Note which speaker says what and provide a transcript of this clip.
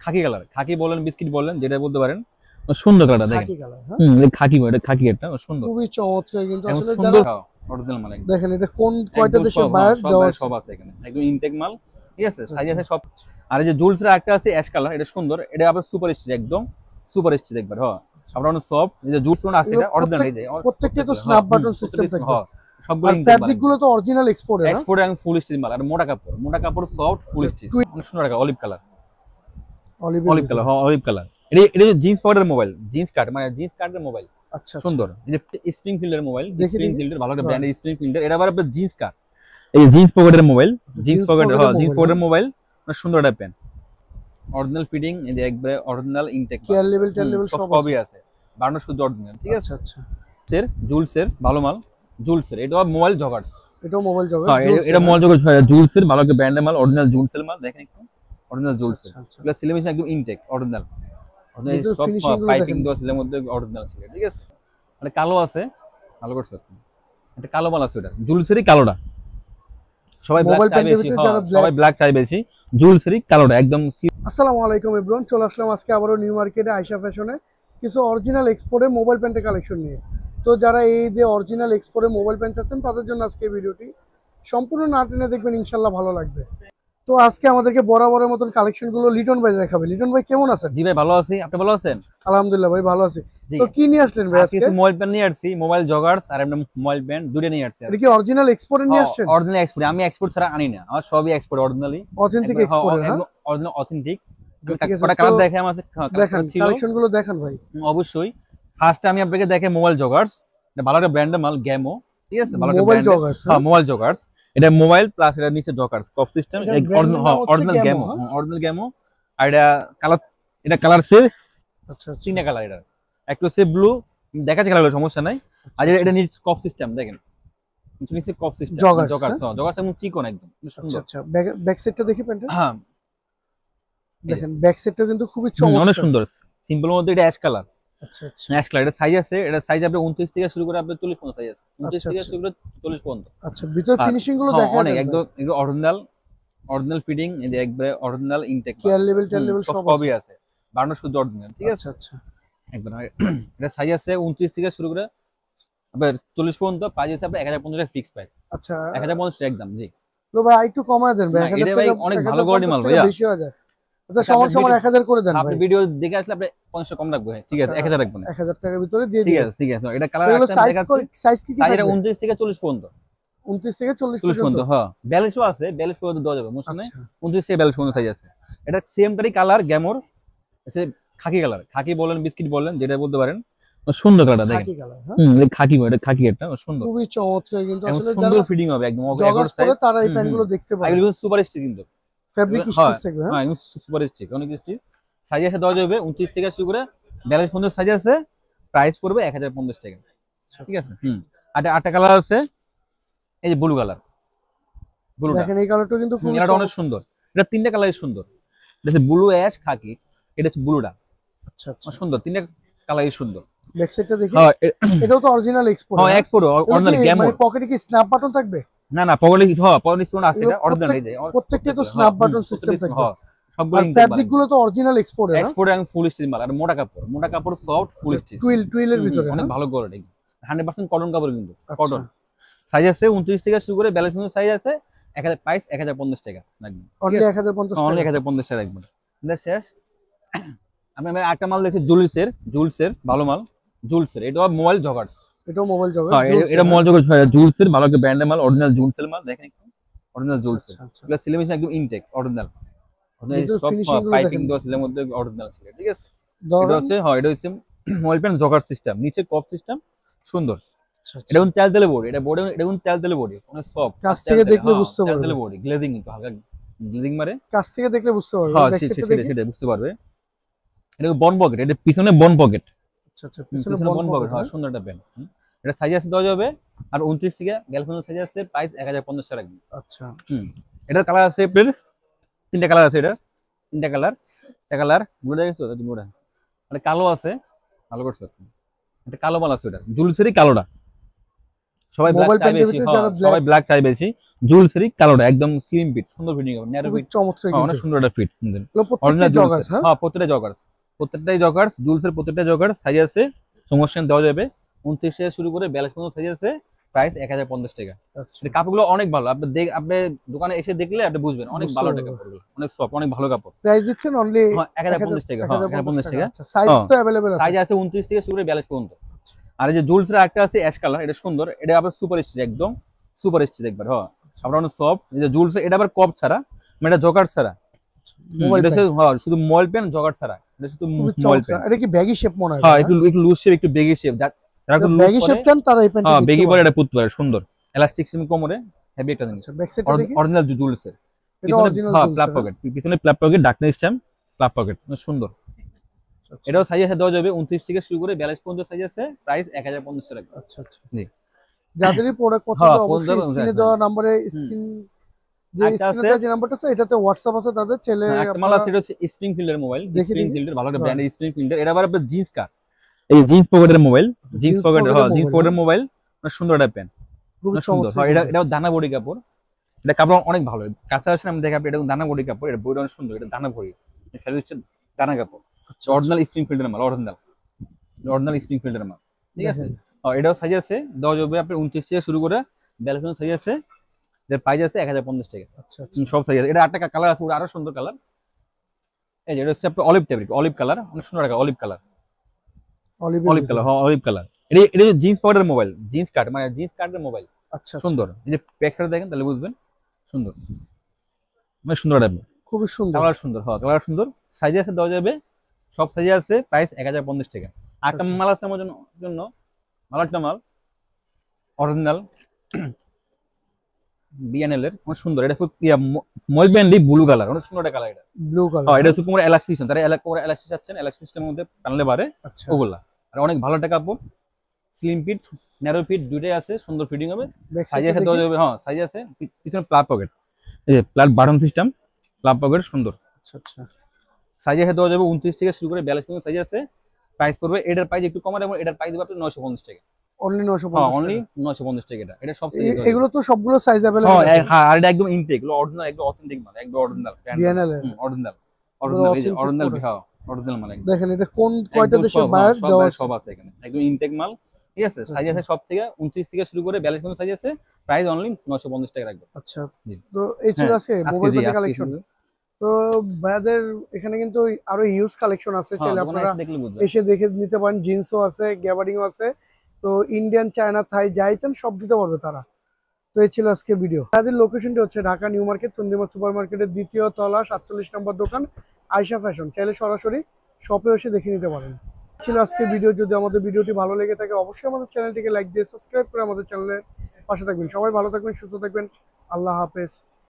Speaker 1: খাকি colour, খাকি বলেন biscuit বলেন যেটা বলতে পারেন, সুন্দর কালারটা দেখেন।
Speaker 2: খাকি কালার, হ্যাঁ
Speaker 1: এটা খাকি, এটা খাকি, এটা সুন্দর,
Speaker 2: খুবই চমৎকার। কিন্তু আসলে
Speaker 1: সুন্দর
Speaker 2: যারা
Speaker 1: অরিজিনাল মাল একদম।
Speaker 2: দেখেন এটা কোন কয়টা
Speaker 1: একদম
Speaker 2: দেশের
Speaker 1: সব,
Speaker 2: বায়ার দেওয়া আছে।
Speaker 1: সব আছে এখানে, একদম ইনটেক মাল, ঠিক আছে, সাইজ
Speaker 2: আচ্ছা
Speaker 1: আছে সব। আর এই যে জুলসের একটা আছে অ্যাশ কালার, এটা সুন্দর, এটা আবার সুপার স্টিচ, একদম সুপার স্টিচ একবার। হ্যাঁ আপনার অনেক সফট, এই যে জুলস কোন আছে এটা অরিজিনাল, এই যে
Speaker 2: প্রত্যেকটা তো স্ন্যাপ বাটন সিস্টেম থাকবে।
Speaker 1: হ্যাঁ সবগুলো
Speaker 2: আর
Speaker 1: ইনটেক মাল,
Speaker 2: ফ্যাব্রিক গুলো তো অরিজিনাল এক্সপোর্টের,
Speaker 1: এক্সপোর্ট এবং ফুল স্টিচ মাল। আর মোটা কাপড়, মোটা কাপড় সফট ফুল স্টিচ, অনেক সুন্দর একটা অলিভ কালার, অলিভ কালার, হ্যাঁ অলিভ কালার। এটা এটা জিন্স পাউডার মোবাইল, জিন্স কাট মানে জিন্স কাটের মোবাইল,
Speaker 2: আচ্ছা
Speaker 1: সুন্দর। এই যে স্প্রিং ফিল্ডের মোবাইল,
Speaker 2: দেখি
Speaker 1: স্প্রিং
Speaker 2: দেখি।
Speaker 1: ফিল্ডের ভালো একটা ব্র্যান্ডের স্প্রিং ফিল্ডের, এটা আবার আপনার জিন্স কাট, এই যে জিন্স পকেটের মোবাইল, জিন্স পকেটের, হ্যাঁ জিন্স পকেটের মোবাইল, অনেক সুন্দর একটা পেন, অরিজিনাল ফিটিং, এই যে একবারে অরিজিনাল ইনটেক,
Speaker 2: কেয়ার লেভেল টেল লেভেল সব
Speaker 1: সবই আছে, বানানো শুধু অরিজিনাল, ঠিক আছে।
Speaker 2: আচ্ছা আচ্ছা,
Speaker 1: সের জুলসের ভালো মাল, জুলসের এটা মোবাইল জগার্স,
Speaker 2: এটাও মোবাইল জগৎ,
Speaker 1: হ্যাঁ এটা মোবাইল জগার্স, জুলসের ভালো একটা ব্র্যান্ডের মাল, অরিজিনাল জুলসের মাল দেখেন একটু, অরিজিনাল জুলসের, এগুলো সিলেমেশন একদম ইনটেক অরিজিনাল, সব পাইপিং দেওয়া ছিল মধ্যে অরিজিনাল ছিল, ঠিক আছে। মানে কালো আছে, ভালো করছে আপনি, একটা কালো মাল আছে, ওটা জুলসেরই কালোটা, সবাই ব্ল্যাক চাই বেশি, সবাই ব্ল্যাক চাই বেশি, জুলসেরই কালোটা একদম।
Speaker 2: আসসালামু আলাইকুম এভরিওয়ান, চলে আসলাম আজকে আবারও নিউ মার্কেটে আয়শা ফ্যাশনে কিছু অরিজিনাল এক্সপোর্টের মোবাইল প্যান্টের কালেকশন নিয়ে। তো যারা এই যে অরিজিনাল এক্সপোর্টের মোবাইল প্যান্ট চাচ্ছেন তাদের জন্য আজকে ভিডিওটি সম্পূর্ণ না টেনে দেখবেন, ইনশাল্লাহ ভালো লাগবে। তো আজকে আমাদেরকে বরাবরের মতন কালেকশনগুলো লিটন ভাই দেখাবে। লিটন ভাই কেমন আছেন?
Speaker 1: জি ভাই ভালো আছি, আপনি ভালো আছেন?
Speaker 2: আলহামদুলিল্লাহ ভাই ভালো আছি। তো কি নিয়ে আসলেন ভাই আজকে?
Speaker 1: মোবাইল প্যান্ট নিয়ে আসছি, মোবাইল জগার্স আর এমনি মোবাইল প্যান্ট দুটো নিয়ে আসছি।
Speaker 2: এটা কি অরিজিনাল এক্সপোর্টের নিয়ে আসছেন?
Speaker 1: অরিজিনাল এক্সপোর্ট, আমি এক্সপোর্ট ছাড়া আনি না, আমার সবই এক্সপোর্ট, অরিজিনালি
Speaker 2: অথেন্টিক এক্সপোর্টের, হ্যাঁ
Speaker 1: অরিজিনাল অথেন্টিক।
Speaker 2: ঠিক আছে,
Speaker 1: কটা কালার দেখে আমার
Speaker 2: দেখেন কালেকশনগুলো দেখেন ভাই।
Speaker 1: অবশ্যই ফার্স্টে আমি আপনাকে দেখে মোবাইল জগার্স, এটা ভালো একটা ব্র্যান্ডের মাল, গ্যামো, ঠিক আছে, ভালো একটা
Speaker 2: মোবাইল জগার্স,
Speaker 1: হ্যাঁ মোবাইল জগার্স, এটা মোবাইল প্লাস এটা নিচে জগার্স কপ সিস্টেম, অরিজিনাল গ্যামো, অরিজিনাল গ্যামো। আর এটা কালার, এটা কালার সে
Speaker 2: আচ্ছা আচ্ছা,
Speaker 1: তিনটা কালার, এটা একটা হচ্ছে ব্লু, দেখা যাচ্ছে কালার সমস্যা নাই। আর এটা নিচে কপ সিস্টেম দেখেন, নিচে কপ সিস্টেম জগার্স, জগার্স এবং চিকন একদম সুন্দর।
Speaker 2: আচ্ছা, ব্যাক সাইডটা দেখি প্যান্টের,
Speaker 1: হ্যাঁ
Speaker 2: দেখেন ব্যাক সাইডটা কিন্তু খুবই চমৎকার,
Speaker 1: অনেক সুন্দর, সিম্পল মধ্যে এটা অ্যাশ কালার।
Speaker 2: আচ্ছা আচ্ছা,
Speaker 1: অ্যাশ কালার, এটা সাইজ আছে, এটা সাইজ আপনি 29 থেকে শুরু করে আপনি 40 পর্যন্ত সাইজ আছে, 29 থেকে শুরু করে 40 পর্যন্ত।
Speaker 2: আচ্ছা, ভিতর ফিনিশিং গুলো দেখেন
Speaker 1: অনেক একদম অরিজিনাল, অরিজিনাল ফিটিং, এই যে একবারে অরিজিনাল ইনটেক,
Speaker 2: কেয়ার লেভেল টেল লেভেল
Speaker 1: সবই আছে, বানানো শুধু অরিজিনাল, ঠিক আছে।
Speaker 2: আচ্ছা আচ্ছা,
Speaker 1: একদম এটা সাইজ আছে 29 থেকে শুরু করে আপনার 40 পর্যন্ত, প্রাইস আছে আপনার 1050 টাকা ফিক্স প্রাইস।
Speaker 2: আচ্ছা
Speaker 1: 1050 টাকা একদম, জি।
Speaker 2: তো ভাই একটু কমায় দেন ভাই, 1000 টাকা
Speaker 1: অনেক ভালো কোয়ালিটি মাল ভাই,
Speaker 2: বেশি হয়ে যায়। আচ্ছা সমান সমান 1000 করে দেন ভাই,
Speaker 1: আপনি ভিডিও দেখে আসলে আপনি 500 কম রাখবো, ঠিক আছে, 1000 রাখবেন,
Speaker 2: 1000 টাকার ভিতরে দিয়ে দিন,
Speaker 1: ঠিক আছে, ঠিক আছে। এটা কালার
Speaker 2: এগুলো
Speaker 1: একটা
Speaker 2: সাইজ
Speaker 1: দেখাচ্ছি,
Speaker 2: সাইজ কি
Speaker 1: সাইজ
Speaker 2: থাকবে?
Speaker 1: 29 থেকে 40 পর্যন্ত,
Speaker 2: 29 থেকে 40
Speaker 1: পর্যন্ত, হ্যাঁ 42 আছে, 42 পর্যন্ত দেওয়া যাবে, বুঝছেন না? 29 থেকে 42 পর্যন্ত সাইজ আছে। এটা সেম টারই কালার, গ্যামোর আছে, খাকি কালার, খাকি বলেন বিস্কিট বলেন যেটা বলতে পারেন, সুন্দর কালারটা দেখেন।
Speaker 2: খাকি কালার, হ্যাঁ
Speaker 1: এটা খাকি, এটা খাকি, এটা সুন্দর,
Speaker 2: খুবই চমৎকার। কিন্তু আসলে
Speaker 1: সুন্দর ফিটিং হবে একদম,
Speaker 2: জগার্স পরে তারা এই প্যান্টগুলো দেখতে পারে,
Speaker 1: এগুলো সুপার স্টিচ কিন্তু
Speaker 2: ফেব্রিক স্টিচ থাকবে,
Speaker 1: হ্যাঁ একদম সুপার স্টিচ, অনেক স্টিচ। সাইজ আছে দেওয়া যাবে 29 থেকে শুরু করে 42 পর্যন্ত সাইজ আছে, প্রাইস পড়বে 1050 টাকা, ঠিক আছে। আর আটটা কালার আছে, এই যে ব্লু কালার, ব্লুটা
Speaker 2: দেখেন এই কালারটা কিন্তু খুব
Speaker 1: এটা অনেক সুন্দর, এটা তিনটা কালারই সুন্দর, এটা হচ্ছে ব্লু, অ্যাশ, খাকি, এটা হচ্ছে ব্লুটা,
Speaker 2: আচ্ছা আচ্ছা,
Speaker 1: সুন্দর, তিনটা কালারই সুন্দর।
Speaker 2: ব্যাক সাইডটা দেখি,
Speaker 1: হ্যাঁ
Speaker 2: এটাও তো অরিজিনাল এক্সপোর্ট,
Speaker 1: হ্যাঁ এক্সপোর্ট অরিজিনাল গ্যামো।
Speaker 2: মানে পকেটে কি স্ন্যাপ বাটন থাকবে?
Speaker 1: না না পকেটে, হ্যাঁ পকেটে স্টোন আছে, এটা অরিজিনাল, এই যে
Speaker 2: প্রত্যেকটা তো স্ন্যাপ বাটন সিস্টেম থাকবে,
Speaker 1: হ্যাঁ সবগুলো
Speaker 2: আর ফ্যাব্রিক গুলো তো অরিজিনাল এক্সপোর্ট,
Speaker 1: এক্সপোর্ট এবং ফুল স্টিচ মাল, আর মোটা কাপড়, মোটা কাপড় সফট ফুল স্টিচ,
Speaker 2: টুইলের ভিতরে
Speaker 1: অনেক ভালো কোয়ালিটি, 100% কটন কাপড় কিন্তু,
Speaker 2: আচ্ছা।
Speaker 1: কটন। সাইজ আছে 29 থেকে শুরু করে 42 পর্যন্ত সাইজ আছে, 1000 প্রাইস 1050 টাকা রাখবেন,
Speaker 2: অনলি 1050 টাকা,
Speaker 1: অনলি 1050 টাকা রাখবেন। এটা শেষ। আমি একটা মাল দেখছি জুলসের, জুলসের ভালো মাল, জুলসের, এটা মোবাইল জগার্স,
Speaker 2: এটাও মোবাইল জগার্স,
Speaker 1: এটা মোবাইল জগার্স, জুলসের ভালো একটা ব্র্যান্ডের মাল, অরিজিনাল জুলসের মাল দেখেন একটু, অরিজিনাল জুলসের, এগুলো সিলেমেশন একদম ইনটেক অরিজিনাল, সব পাইপিং দেওয়া ছিল মধ্যে অরিজিনাল ছিল, ঠিক আছে। এটা হচ্ছে, হ্যাঁ এটা হচ্ছে মোবাইল প্যান জগার্স সিস্টেম, নিচে কপ সিস্টেম, সুন্দর। এটা কোন তেল তেলে বডি, এটা বডি, এটা কোন তেল তেলে বডি, অনেক সফট,
Speaker 2: কাছ থেকে দেখলে বুঝতে পারবে,
Speaker 1: তেল তেলে বডি, গ্লেজিং কিন্তু হালকা গ্লেজিং মারে,
Speaker 2: কাছ থেকে দেখলে বুঝতে পারবে,
Speaker 1: হ্যাঁ সেটা বুঝতে পারবে। এটা বন পকেট, এটা পিছনে বন পকেট,
Speaker 2: আচ্ছা আচ্ছা,
Speaker 1: পিছনে বন পকেট, হ্যাঁ সুন্দর একটা প্যান। এটা সাইজ আছে দেওয়া যাবে, আর 29 থেকে 42 পর্যন্ত সাইজ আছে, প্রাইস 1050 টাকা রাখবেন।
Speaker 2: আচ্ছা
Speaker 1: এটার কালার আছে আপনার তিনটা কালার আছে, এটা তিনটা কালার, একটা কালার গুলো দেখেছো তোমরা, মানে কালো আছে, ভালো করছো আপনি, একটা কালো মাল আছে, ওটা জুলসেরই কালোটা, সবাই ব্ল্যাক চাই বেশি, সবাই ব্ল্যাক চাই বেশি। জুলসেরই কালোটা একদম স্লিম ফিট, সুন্দর ফিটিং হবে, ন্যারো ফিট,
Speaker 2: চমৎকার,
Speaker 1: অনেক সুন্দর একটা ফিট।
Speaker 2: Original joggers.
Speaker 1: হ্যাঁ প্রত্যেকটা জগার্স, প্রত্যেকটাই জগার্স, জুলসের প্রত্যেকটা জগার্স। সাইজ আছে, সমস্যা দেওয়া যাবে 29 থেকে শুরু করে 42 পর্যন্ত সাইজ আছে। প্রাইস 1050 টাকা। কাপড়গুলো অনেক ভালো, আপনি দোকানে এসে দেখলে আপনি বুঝবেন অনেক ভালো টাকা, কাপড়গুলো অনেক সফট, অনেক ভালো কাপড়।
Speaker 2: প্রাইস দিচ্ছেন অনলি
Speaker 1: 1050 টাকা। 1050 টাকা।
Speaker 2: সাইজ তো अवेलेबल আছে,
Speaker 1: সাইজ আছে 29 থেকে শুরু করে 42 পর্যন্ত। আর এই যে জুলসের একটা আছে অ্যাশ কালার, এটা সুন্দর, এটা আবার সুপার স্টিচ, একদম সুপার স্টিচ একবার। হ্যাঁ আপনার অনেক সফট। এই যে জুলস, এটা আবার কপ ছাড়া, মানে এটা জগার ছাড়া, শুধু মল পেন জগার ছাড়া, এটা শুধু মল পেন।
Speaker 2: এটা কি ব্যাগি শেপ মনে হয়?
Speaker 1: হ্যাঁ একটু লুজ শেপ, একটু বেগি শেপ।
Speaker 2: ব্যাগি শেপ চান তারা এই প্যান্টটা
Speaker 1: হ্যাঁ বেগি পরে এটা পরতে পারে, সুন্দর এলাস্টিক সিস্টেম কোমরে, হেভি একটা জিনিস।
Speaker 2: ব্যাক সাইডটা দেখি,
Speaker 1: অরিজিনাল জুলসের
Speaker 2: এটা অরিজিনাল
Speaker 1: প্লাপ পকেট, পিছনে প্লাপ পকেট, ডাকনা সিস্টেম, প্লাপ পকেট, সুন্দর। এটাও সাইজ আছে দেওয়া যাবে 29 থেকে শুরু করে 42 পর্যন্ত সাইজ আছে। প্রাইস 1050 টাকা।
Speaker 2: আচ্ছা আচ্ছা
Speaker 1: জি,
Speaker 2: যাদেরই প্রোডাক্ট পছন্দ অবশ্যই স্ক্রিনে দেওয়া নম্বরে, স্ক্রিন যে স্ক্রিনে যে নাম্বারটা আছে এটাতে হোয়াটসঅ্যাপ আছে তাদের ছেলে।
Speaker 1: একটা মাল আছে, এটা হচ্ছে স্প্রিংফিল্ডের মোবাইল, স্প্রিংফিল্ডের ভালো একটা ব্র্যান্ড স্প্রিংফিল্ডের। এটা আবার আপনার জিন্স কাট, এই জিন্স পকেটের মোবাইল, জিন্স পকেটের, হ্যাঁ জিন্স পকেটের মোবাইল, সুন্দর একটা পেন, সুন্দর। হ্যাঁ এটা দানা বডি কাপড়, এটা কাপড় অনেক ভালো। কাছে আসেন আমি দেখাবো, এটা দানা বডি কাপড়, এটা বডি অনেক সুন্দর, এটা দানা বডি, ফেলে হচ্ছে দানা কাপড়, অরিজিনাল স্প্রিংফিল্ডের মাল, অরিজিনাল স্প্রিংফিল্ডের মাল, ঠিক আছে। এটাও সাইজ আছে দেওয়া যাবে আপনার 29 থেকে শুরু করে 42 পর্যন্ত সাইজ আছে। এর প্রাইস আছে 1050 টাকা।
Speaker 2: আচ্ছা
Speaker 1: সব সাইজ আছে। এটা একটা কালার আছে, ওটা আরো সুন্দর কালার। এই যে এটা হচ্ছে আপনার অলিভ টাইপের, অলিভ কালার, অনেক সুন্দর একটা অলিভ কালার, অলিভ কালার, হ্যাঁ অলিভ কালার। এটা জিন্স পকেটের মোবাইল, জিন্স কাট, মানে জিন্স কাটের মোবাইল।
Speaker 2: আচ্ছা
Speaker 1: সুন্দর, এই যে প্যাকটা দেখেন তাহলে বুঝবেন, সুন্দর, মানে সুন্দর একটা,
Speaker 2: খুব সুন্দর
Speaker 1: কালার, সুন্দর। হ্যাঁ কালার সুন্দর। সাইজ আছে দেওয়া যাবে, সব সাইজে আছে। প্রাইস 1050 টাকা। একটা মাল আছে আমার জন্য, ভালো একটা মাল, অরিজিনাল বিএনএল এর, অনেক সুন্দর। এটা খুব মলবেন্ডি ব্লু কালার, অনেক সুন্দর একটা কালার। এটা
Speaker 2: ব্লু কালার।
Speaker 1: হ্যাঁ এটা হচ্ছে কোমরে এলাস্টিক, তারা কোমরে এলাস্টিক চাচ্ছেন, এলাস্টিক সিস্টেমের মধ্যে টানলে পারে ওগুলা। আর অনেক ভালো একটা কাপড়, স্লিম ফিট, ন্যারো ফিট দুইটাই আছে, সুন্দর ফিটিং হবে। সাইজ আছে দেওয়া যাবে, হ্যাঁ সাইজ আছে। পিছনে প্লাগ পকেট, এই যে plug button system, plug pocket, সুন্দর।
Speaker 2: আচ্ছা আচ্ছা
Speaker 1: সাইজ আছে দেওয়া যাবে 29 থেকে শুরু করে 42 পর্যন্ত সাইজ আছে। প্রাইস পড়বে, এটার প্রাইস একটু কম, এবং এটার প্রাইস দেবে আপনি 950 টাকা।
Speaker 2: অনলি 950।
Speaker 1: হ্যাঁ অনলি 950 টাকা। এটা সব সাইজ,
Speaker 2: এগুলো তো সবগুলো সাইজ अवेलेबल আছে।
Speaker 1: হ্যাঁ আর এটা একদম ইনটেক, এগুলো অরিজিনাল, একদম অথেন্টিক মাল, একদম অরিজিনাল
Speaker 2: বিএনএল এর
Speaker 1: অরিজিনাল হ্যাঁ অরিজিনাল মাল।
Speaker 2: দেখেন এটা কোন কয়টা দেশের বায়ার দেওয়া
Speaker 1: সব আছে এখানে, একদম ইনটেক মাল, ঠিক আছে। সাইজ আছে সব থেকে 29 থেকে শুরু করে 42 পর্যন্ত সাইজ আছে। প্রাইস অনলি 950 টাকা রাখবে।
Speaker 2: আচ্ছা তো এই ছিল আছে মোবাইল প্যান্ট কালেকশন। তো ভাইয়াদের এখানে কিন্তু আরো ইউজ কালেকশন আছে, চাইলে আপনারা এসে দেখে নিতে পারেন। জিন্সও আছে, গ্যাবার্ডিংও আছে, তো ইন্ডিয়ান, চায়না, থাই যাই চান সব দিতে পারবে তারা। তো এই ছিল আজকে ভিডিও। তাদের লোকেশনটি হচ্ছে Dhaka new market, Chandrima super মার্কেটের 2য় তলা 47 নম্বর দোকান, আয়শা ফ্যাশন। চাইলে সরাসরি শপে এসে দেখে নিতে পারেন। ছিল আজকে ভিডিও। যদি আমাদের ভিডিওটি ভালো লেগে থাকে অবশ্যই আমাদের চ্যানেলটিকে লাইক দিয়ে সাবস্ক্রাইব করে আমাদের চ্যানেলের পাশে থাকবেন। সবাই ভালো থাকবেন, সুস্থ থাকবেন, আল্লাহ হাফেজ।